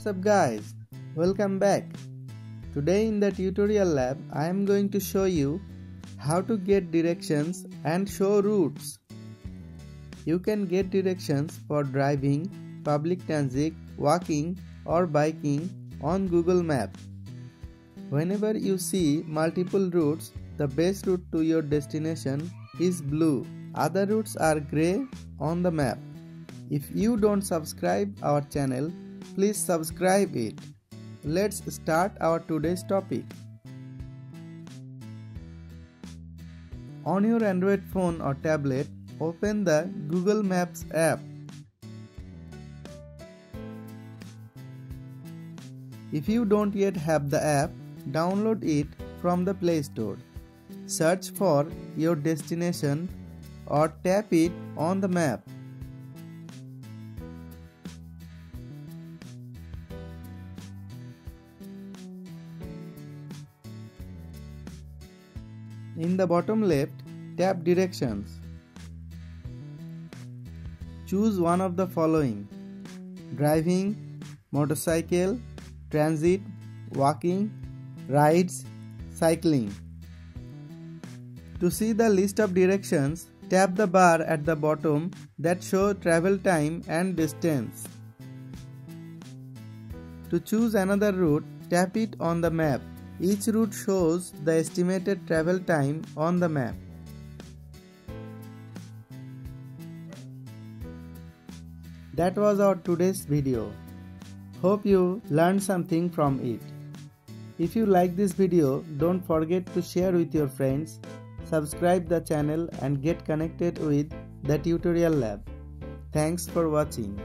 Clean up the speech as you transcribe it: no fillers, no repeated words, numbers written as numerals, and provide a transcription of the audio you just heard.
What's up guys, welcome back. Today in the tutorial lab I am going to show you how to get directions and show routes. You can get directions for driving, public transit, walking or biking on Google Maps. Whenever you see multiple routes, the best route to your destination is blue. Other routes are grey on the map. If you don't subscribe our channel, please subscribe it. Let's start our today's topic. On your Android phone or tablet, open the Google Maps app. If you don't yet have the app, download it from the Play Store. Search for your destination or tap it on the map. In the bottom left, tap Directions. Choose one of the following: driving, motorcycle, transit, walking, rides, cycling. To see the list of directions, tap the bar at the bottom that shows travel time and distance. To choose another route, tap it on the map. Each route shows the estimated travel time on the map. That was our today's video. Hope you learned something from it. If you like this video, don't forget to share with your friends, subscribe the channel and get connected with the tutorial lab. Thanks for watching.